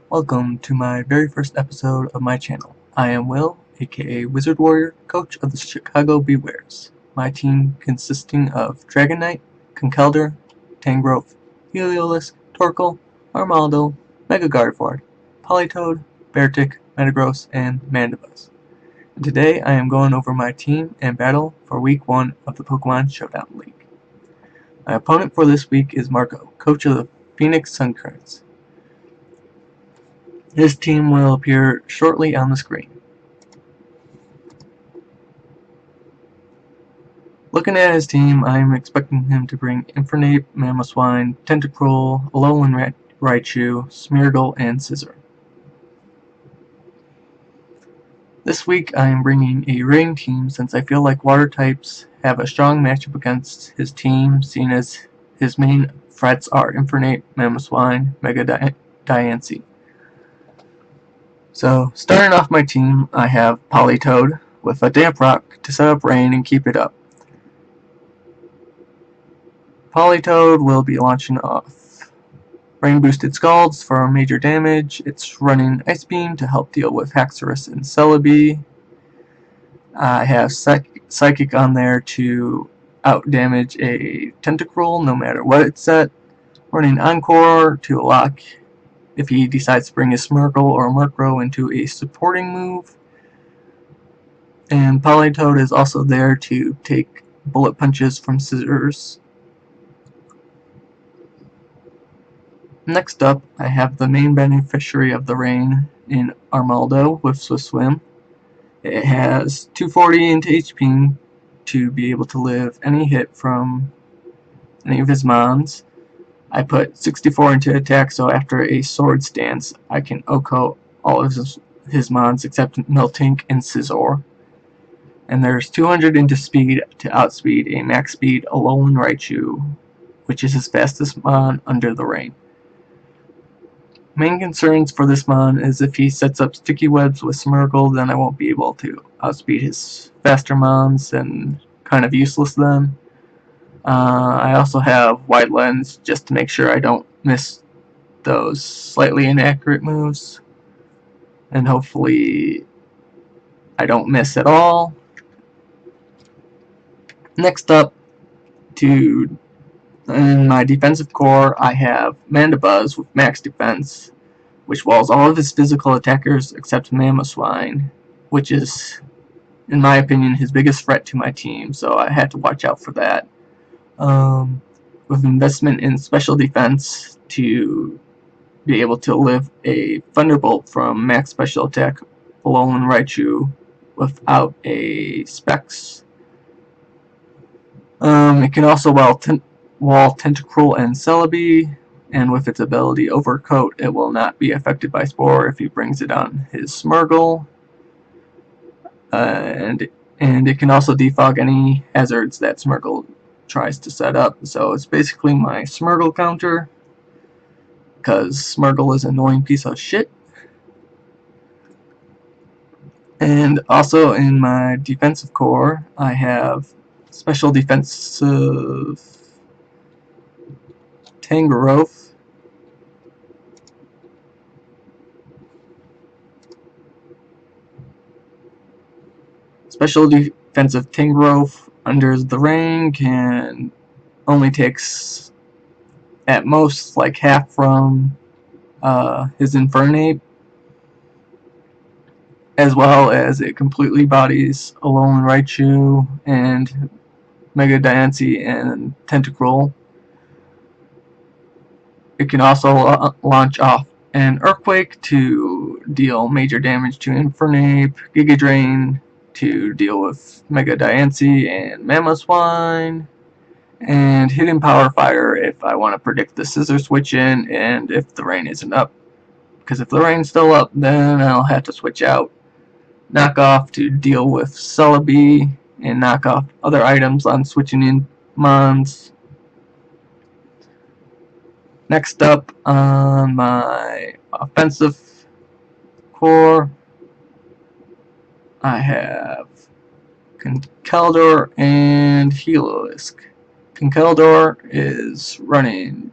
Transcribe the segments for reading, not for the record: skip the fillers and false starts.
Welcome to my very first episode of my channel. I am Will, aka Wizard Warrior, coach of the Chicago Bewears. My team consisting of Dragon Knight, Conkeldurr, Tangrowth, Heliolisk, Torkoal, Armaldo, Mega Gardevoir, Politoed, Beartic, Metagross, and Mandibuzz. And today I am going over my team and battle for week 1 of the Pokemon Showdown League. My opponent for this week is Marco, coach of the Phoenix Sunkerns. His team will appear shortly on the screen. Looking at his team, I am expecting him to bring Infernape, Mamoswine, Tentacruel, Alolan Raichu, Smeargle, and Scizor. This week I am bringing a rain team since I feel like water types have a strong matchup against his team, seeing as his main threats are Infernape, Mamoswine, Mega Diancie. So, starting off my team, I have Politoed with a Damp Rock to set up rain and keep it up. Politoed will be launching off Rain Boosted Scalds for major damage. It's running Ice Beam to help deal with Haxorus and Celebi. I have Psychic on there to out-damage a Tentacruel no matter what it's set. Running Encore to lock if he decides to bring his Smeargle or Murkrow into a supporting move. And Politoed is also there to take bullet punches from Scissors. Next up, I have the main beneficiary of the rain in Armaldo with Swift Swim. It has 240 into HP to be able to live any hit from any of his mons. I put 64 into attack, so after a sword stance, I can OHKO all of his mons except Miltank and Scizor. And there's 200 into speed to outspeed a max speed Alolan Raichu, which is his fastest mon under the rain. Main concerns for this mon is if he sets up sticky webs with Smeargle, then I won't be able to outspeed his faster mons and kind of useless then. I also have Wide Lens just to make sure I don't miss those slightly inaccurate moves, and hopefully I don't miss at all. Next up, in my defensive core, I have Mandibuzz with max defense, which walls all of his physical attackers except Mamoswine, which is, in my opinion, his biggest threat to my team, so I had to watch out for that. With investment in special defense to be able to live a Thunderbolt from max special attack Alolan Raichu without a Specs. It can also wall Tentacruel and Celebi, and with its ability Overcoat, it will not be affected by Spore if he brings it on his Smeargle. And it can also defog any hazards that Smeargle tries to set up, so it's basically my Smeargle counter, because Smeargle is an annoying piece of shit. And also in my defensive core, I have special defensive Tangrowth, under the rain only takes at most like half from his Infernape, as well as it completely bodies Alolan Raichu and Mega Diancie and Tentacruel. It can also launch off an Earthquake to deal major damage to Infernape, Giga Drain to deal with Mega Diancie and Mamoswine, and Hidden Power Fire if I want to predict the Scissor switch in and if the rain isn't up. Because if the rain's still up, then I'll have to switch out Knock Off to deal with Celebi and knock off other items on switching in mons. Next up on my offensive core, I have Conkeldurr and Heliolisk. Conkeldurr is running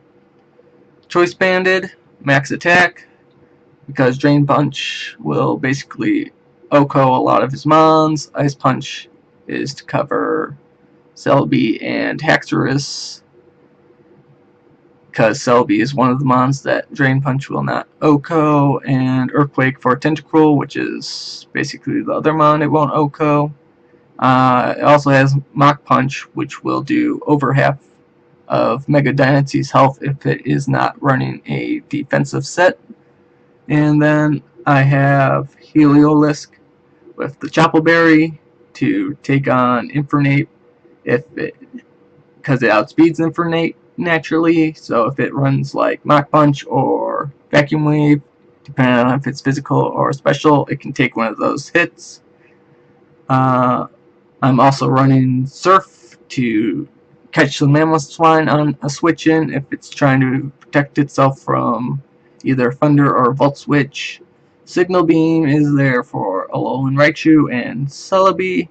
Choice Banded, max attack, because Drain Punch will basically OHKO a lot of his mons. Ice Punch is to cover Celebi and Haxorus, because Celebi is one of the mons that Drain Punch will not OHKO, and Earthquake for Tentacruel, which is basically the other mon it won't OHKO. It also has Mach Punch, which will do over half of Mega Dynasty's health if it is not running a defensive set. And then I have Heliolisk with the Chapel Berry to take on Infernape because it outspeeds Infernape naturally. So if it runs like Mach Punch or Vacuum Wave, depending on if it's physical or special, it can take one of those hits. I'm also running Surf to catch the Mamoswine on a switch in if it's trying to protect itself from either Thunder or Volt Switch. Signal Beam is there for Alolan Raichu and Celebi.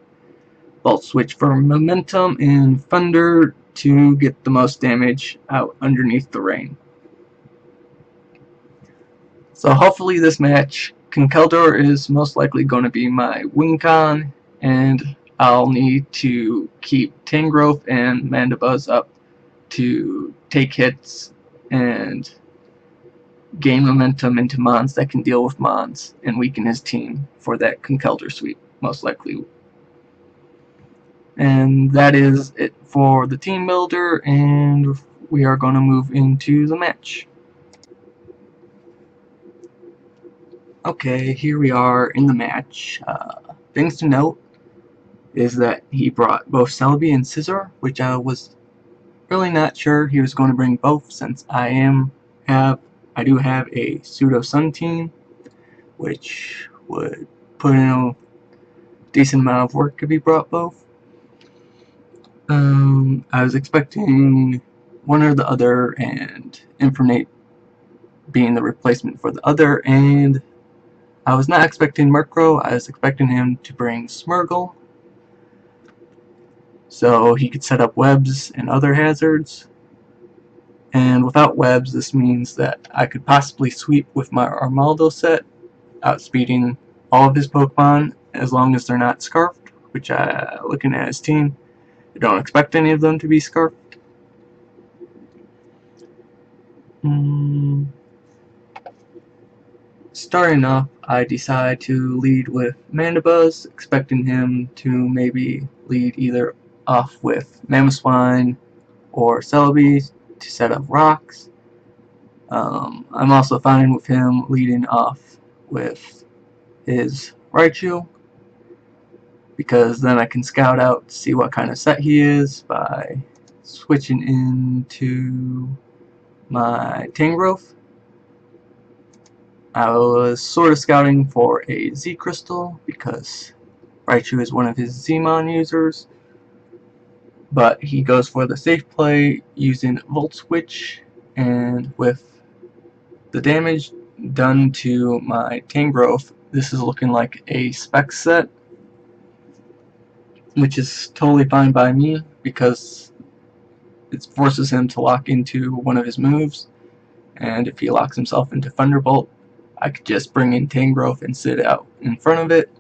Volt Switch for Momentum, and Thunder to get the most damage out underneath the rain. So hopefully this match, Conkeldurr is most likely going to be my win con, and I'll need to keep Tangrowth and Mandibuzz up to take hits and gain momentum into mons that can deal with mons and weaken his team for that Conkeldurr sweep, most likely. And that is it for the team builder, and we are going to move into the match. Okay, here we are in the match. Things to note is that he brought both Celebi and Scizor, which I was really not sure he was going to bring both, since I do have a Pseudo Sun team, which would put in a decent amount of work if he brought both. I was expecting one or the other, and Infernape being the replacement for the other, and I was not expecting Murkrow. I was expecting him to bring Smeargle, so he could set up webs and other hazards. And without webs, this means that I could possibly sweep with my Armaldo set, outspeeding all of his Pokemon as long as they're not Scarfed, which looking at his team, I don't expect any of them to be Scarfed. Starting off, I decide to lead with Mandibuzz, expecting him to maybe lead either off with Mamoswine or Celebi to set up rocks. I'm also fine with him leading off with his Raichu, because then I can scout out to see what kind of set he is by switching into my Tangrowth. I was sort of scouting for a Z Crystal because Raichu is one of his Zmon users, but he goes for the safe play using Volt Switch, and with the damage done to my Tangrowth, this is looking like a spec set, which is totally fine by me because it forces him to lock into one of his moves, and if he locks himself into Thunderbolt, I could just bring in Tangrowth and sit out in front of it.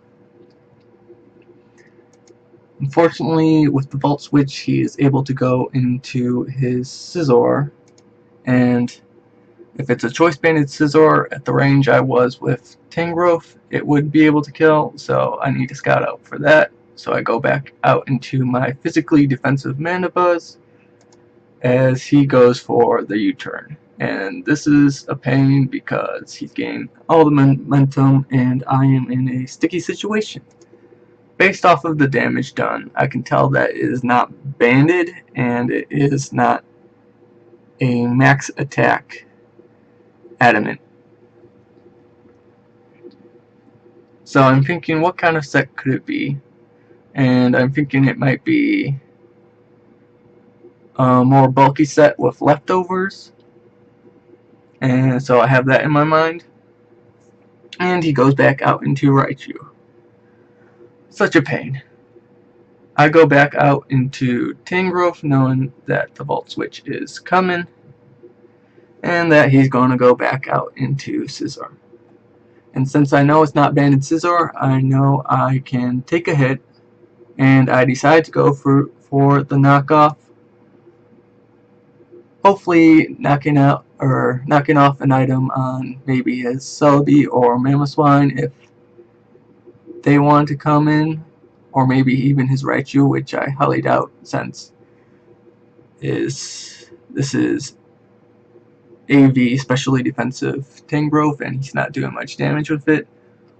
Unfortunately, with the Volt Switch, he is able to go into his Scizor, and if it's a Choice Banded Scizor at the range I was with Tangrowth, it would be able to kill, so I need to scout out for that. So I go back out into my physically defensive Mandibuzz as he goes for the U-turn. And this is a pain because he's gained all the momentum and I am in a sticky situation. Based off of the damage done, I can tell that it is not banded and it is not a max attack adamant. So I'm thinking, what kind of set could it be? And I'm thinking it might be a more bulky set with leftovers. And so I have that in my mind. And he goes back out into Raichu. Such a pain. I go back out into Tangrowth knowing that the Volt Switch is coming, and that he's going to go back out into Scizor. And since I know it's not Banded Scizor, I know I can take a hit, and I decide to go for the knockoff. Hopefully knocking off an item on maybe his Celebi or Mamoswine if they want to come in, or maybe even his Raichu, which I highly doubt since this is AV specially defensive Tangrowth and he's not doing much damage with it.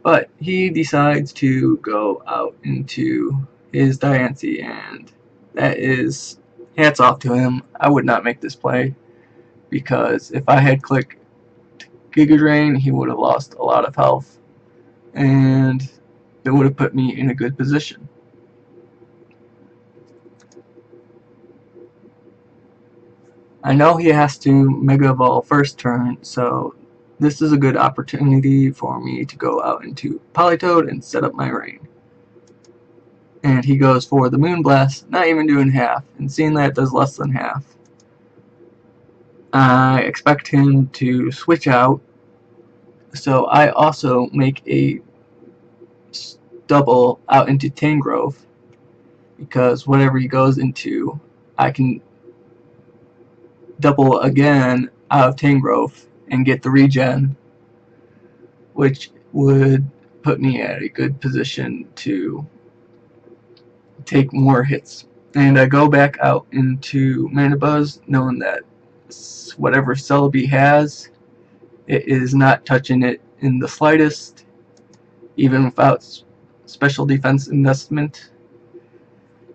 But he decides to go out into his Diancie, and that is hats off to him. I would not make this play, because if I had clicked Giga Drain, he would have lost a lot of health, and it would have put me in a good position. I know he has to Mega Evolve first turn, so this is a good opportunity for me to go out into Politoed and set up my rain. And he goes for the Moonblast, not even doing half, and seeing that it does less than half, I expect him to switch out, so I also make a double out into Tangrowth, because whatever he goes into, I can double again out of Tangrowth and get the regen, which would put me at a good position to take more hits. And I go back out into Manabuzz, knowing that whatever Celebi has, it is not touching it in the slightest, even without special defense investment.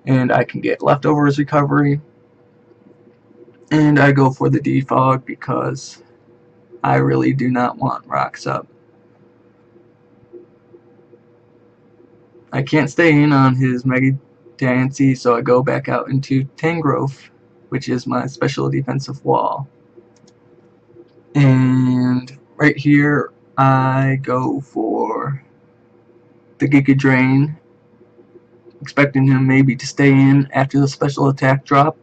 And I can get leftovers recovery. And I go for the Defog because I really do not want Rocks up. I can't stay in on his Mega Diancie, so I go back out into Tangrowth, which is my special defensive wall. And right here, I go for the Giga Drain, expecting him maybe to stay in after the special attack drop,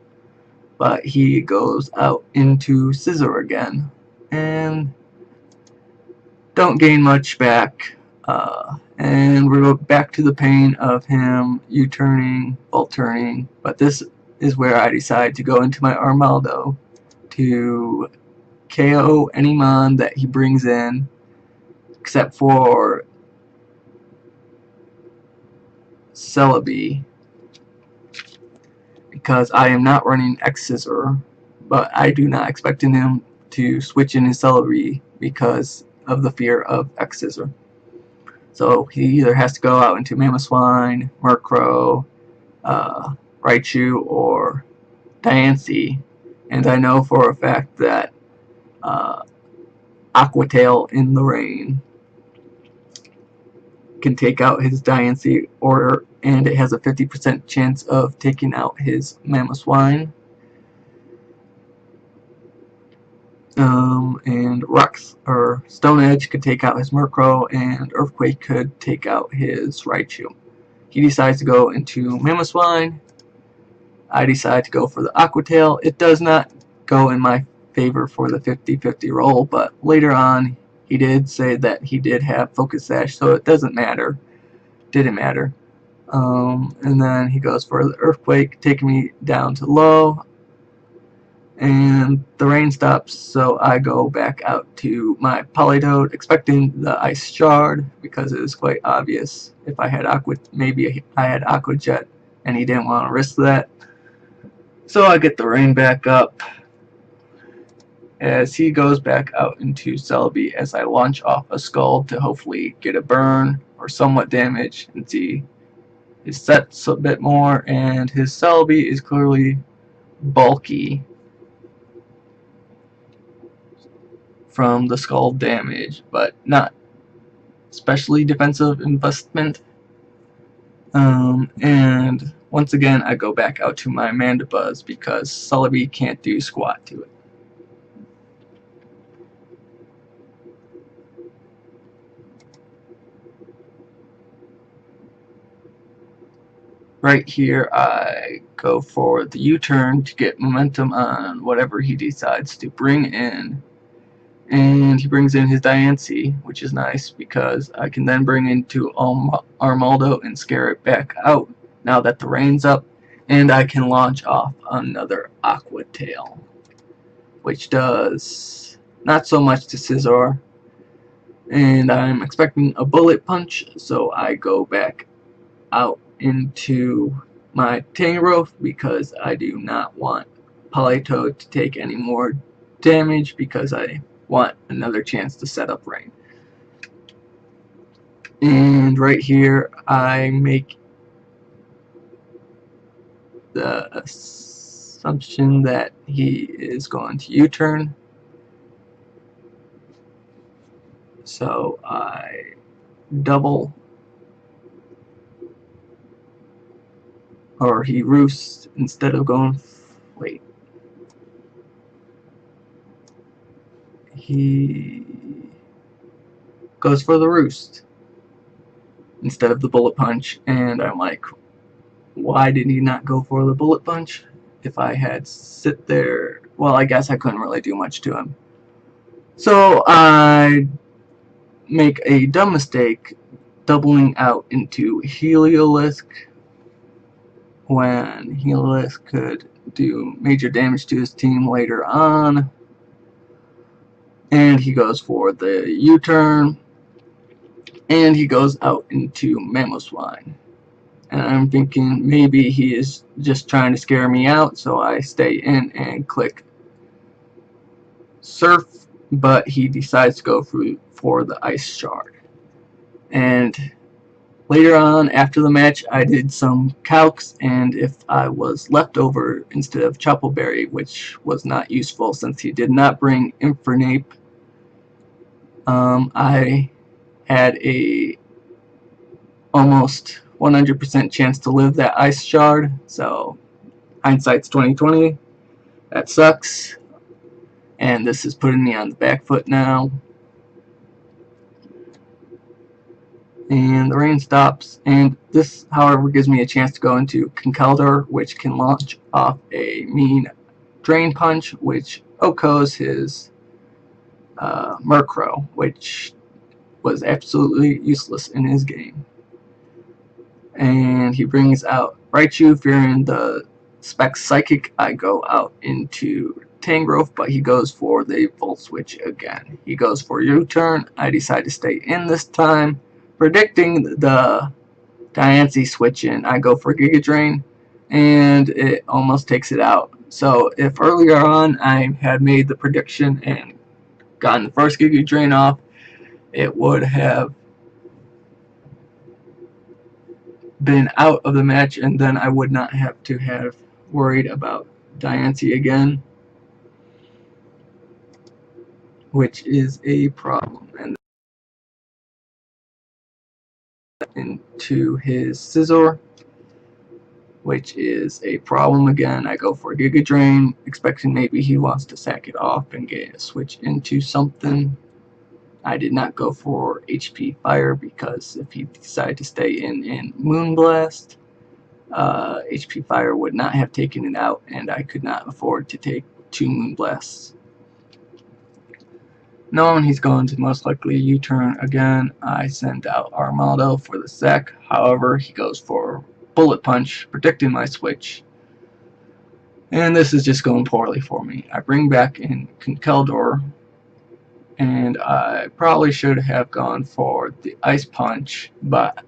but he goes out into Scizor again, and don't gain much back. And we're back to the pain of him U-turning, Volt-turning, but this is where I decide to go into my Armaldo to KO any mon that he brings in, except for Celebi, because I am not running X-Scissor, but I do not expect him to switch in his Celebi because of the fear of X-Scissor. So he either has to go out into Mamoswine, Murkrow, Raichu, or Diancie, and I know for a fact that Aqua Tail in the rain can take out his Diancie, and it has a 50% chance of taking out his Mamoswine. And Rocks or Stone Edge could take out his Murkrow, and Earthquake could take out his Raichu. He decides to go into Mamoswine. I decide to go for the Aqua Tail. It does not go in my favor for the 50-50 roll, but later on he did say that he did have Focus Sash, so it doesn't matter. Didn't matter. And then he goes for the Earthquake, taking me down to low. And the rain stops, so I go back out to my Politoed, expecting the Ice Shard, because it is quite obvious if I had maybe I had Aqua Jet, and he didn't want to risk that. So I get the rain back up as he goes back out into Celebi as I launch off a Skull to hopefully get a burn or somewhat damage and see his sets a bit more, and his Celebi is clearly bulky from the Skull damage, but not especially defensive investment. And once again I go back out to my Mandibuzz because Celebi can't do squat to it. Right here I go for the U-turn to get momentum on whatever he decides to bring in, And he brings in his Diancie, which is nice because I can then bring into Armaldo and scare it back out now that the rain's up, and I can launch off another Aqua Tail, which does not so much to Scizor. And I'm expecting a Bullet Punch, so I go back out into my Tangrowth because I do not want Politoed to take any more damage because I want another chance to set up rain. And right here I make the assumption that he is going to U-turn, so I double, or he roosts instead of going, wait, he goes for the roost instead of the Bullet Punch, and I'm like, why did he not go for the Bullet Punch? If I had sit there, well, I guess I couldn't really do much to him. So I make a dumb mistake doubling out into Heliolisk when Heliolisk could do major damage to his team later on. And he goes for the U-turn, and he goes out into Mamoswine. And I'm thinking maybe he is just trying to scare me out, so I stay in and click Surf, but he decides to go for the Ice Shard. And later on, after the match, I did some calcs, and if I was left over instead of Chople Berry, which was not useful since he did not bring Infernape, I had a almost 100% chance to live that Ice Shard, so hindsight's 2020. That sucks, and this is putting me on the back foot now. And the rain stops, and this, however, gives me a chance to go into Conkeldurr, which can launch off a mean Drain Punch, which OHKOs his Murkrow, which was absolutely useless in his game. And he brings out Raichu, fearing the Specs Psychic. I go out into Tangrowth, but he goes for the Volt Switch again. He goes for U-turn. I decide to stay in this time, predicting the Diancie switch in. I go for Giga Drain, and it almost takes it out. So if earlier on I had made the prediction and gotten the first Giga Drain off, it would have been out of the match, and then I would not have to have worried about Diancie again, which is a problem. And into his Scizor, which is a problem again. I go for Giga Drain, expecting maybe he wants to sack it off and get a switch into something. I did not go for HP Fire because if he decided to stay in Moonblast, HP Fire would not have taken it out, and I could not afford to take 2 Moonblasts. Knowing he's going to most likely U-turn again, I send out Armaldo for the sack. However, he goes for Bullet Punch, predicting my switch. And this is just going poorly for me. I bring back in Conkeldurr, and I probably should have gone for the Ice Punch, but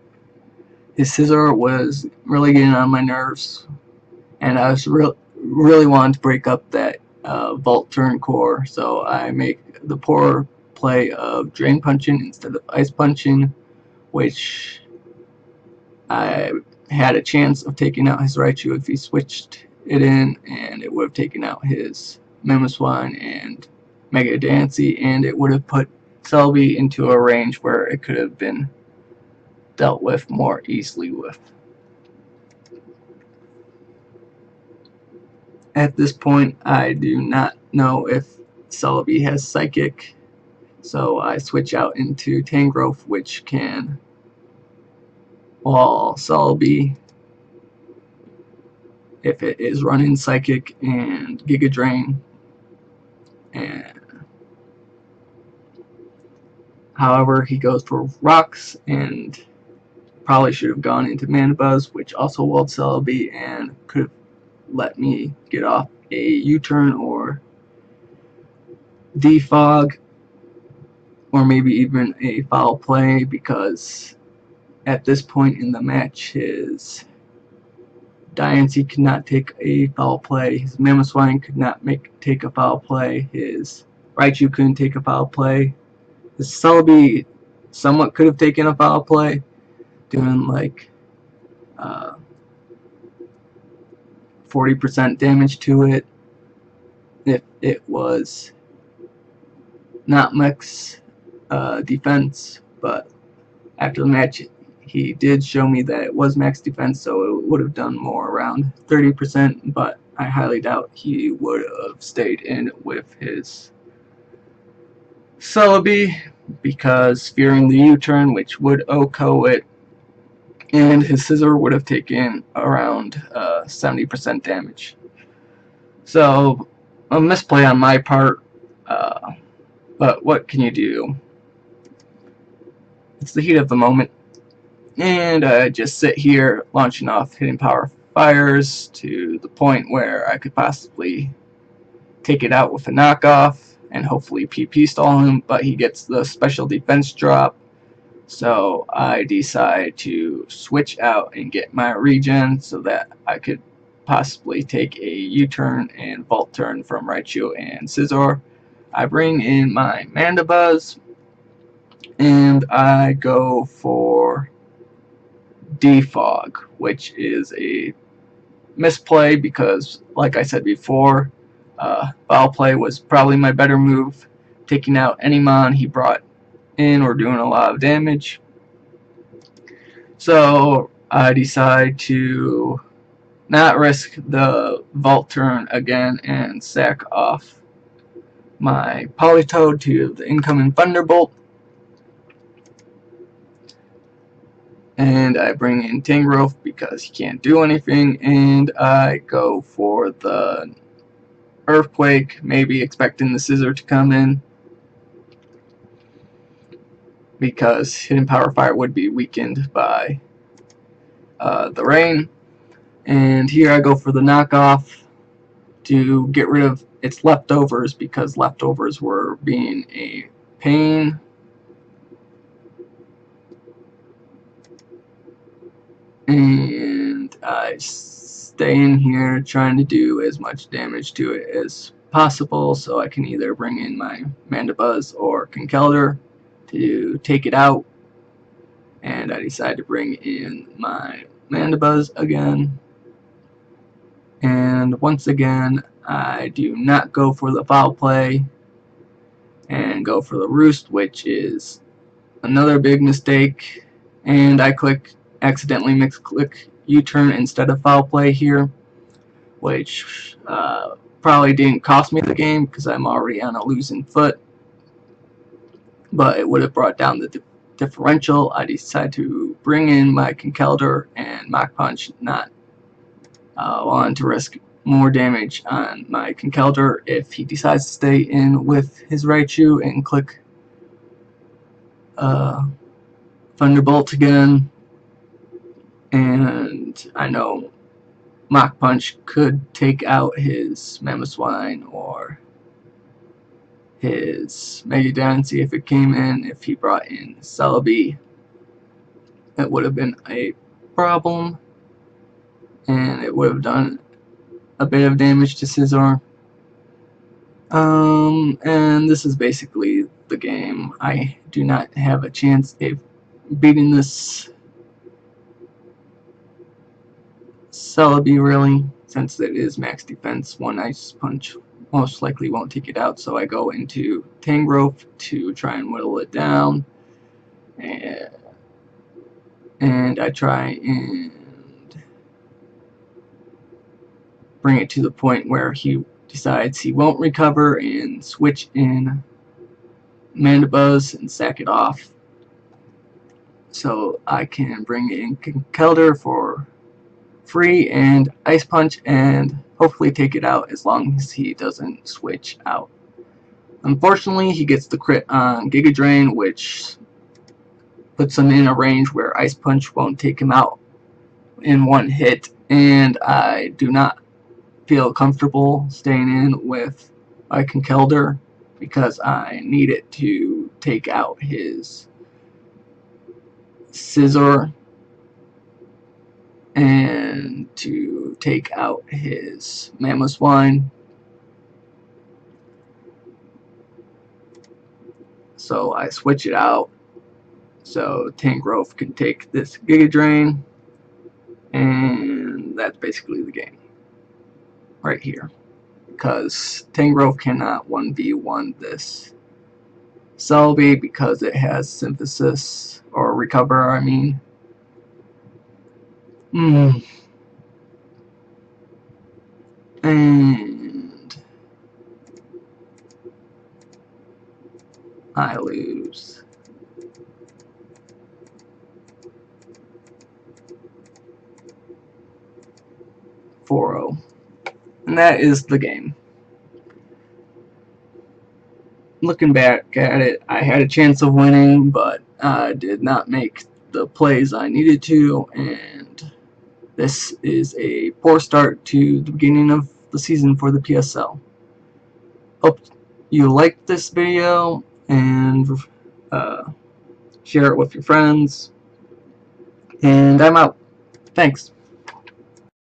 his Scizor was really getting on my nerves, and I was really wanting to break up that Volt Turn core, so I make the poor play of Drain Punching instead of Ice Punching, which I had a chance of taking out his Raichu if he switched it in, and it would have taken out his Mamoswine and Mega Diancie, and it would have put Celebi into a range where it could have been dealt with more easily with. At this point, I do not know if Celebi has Psychic, so I switch out into Tangrowth, which can wall Celebi if it is running Psychic and Giga Drain, and However, he goes for rocks and probably should have gone into Mandibuzz, which also walled Celebi and could have let me get off a U-turn or defog, or maybe even a foul play, because at this point in the match his Diancie could not take a foul play, his Mamoswine could not take a foul play, his Raichu couldn't take a foul play, his Celebi somewhat could have taken a foul play, doing like 40% damage to it if it was not max defense, but after the match he did show me that it was max defense, so it would have done more, around 30%, but I highly doubt he would have stayed in with his Celebi, because fearing the U-turn, which would OHKO it, and his Scizor would have taken around 70% damage. So a misplay on my part, but what can you do? It's the heat of the moment, and I just sit here launching off hidden power fires to the point where I could possibly take it out with a knockoff and hopefully PP stall him, but he gets the special defense drop, so I decide to switch out and get my regen so that I could possibly take a U-turn and Volt turn from Raichu and Scizor. I bring in my Mandibuzz and I go for defog, which is a misplay because, like I said before, foul play was probably my better move, taking out any mon he brought in or doing a lot of damage. So I decide to not risk the Volt turn again and sack off my Politoed to the incoming Thunderbolt, and I bring in Tangrowth because he can't do anything, and I go for the Earthquake, maybe expecting the Scizor to come in because Hidden Power Fire would be weakened by the rain. And here I go for the knockoff to get rid of its leftovers, because leftovers were being a pain. And I stay in here trying to do as much damage to it as possible so I can either bring in my Mandibuzz or Conkeldurr to take it out. And I decide to bring in my Mandibuzz again. And once again, I do not go for the foul play and go for the Roost, which is another big mistake. And I accidentally mix-click U-turn instead of foul play here, which probably didn't cost me the game because I'm already on a losing foot, but it would have brought down the differential. I decided to bring in my Conkeldurr and Mach Punch, not wanting to risk more damage on my Conkeldurr if he decides to stay in with his Raichu and click Thunderbolt again. And I know Mach Punch could take out his Mamoswine or his Mega Diancie if it came in. If he brought in Celebi, it would have been a problem, and it would have done a bit of damage to Scizor. And this is basically the game. I do not have a chance of beating this Celebi, really, since it is max defense. One Ice Punch most likely won't take it out, so I go into Tangrowth to try and whittle it down, and I try and bring it to the point where he decides he won't recover and switch in Mandibuzz and sack it off, so I can bring in Conkeldurr for free and Ice Punch and hopefully take it out as long as he doesn't switch out. Unfortunately, he gets the crit on Giga Drain, which puts him in a range where Ice Punch won't take him out in one hit, and I do not feel comfortable staying in with Iconkelder because I need it to take out his Scizor and to take out his Mamoswine. So I switch it out so Tangrowth can take this Giga Drain, and that's basically the game right here, because Tangrowth cannot 1v1 this Celebi because it has Synthesis, or Recover, I mean. And I lose. (4-0). And that is the game. Looking back at it, I had a chance of winning, but I did not make the plays I needed to, and this is a poor start to the beginning of the season for the PSL. Hope you liked this video and share it with your friends, and I'm out. Thanks.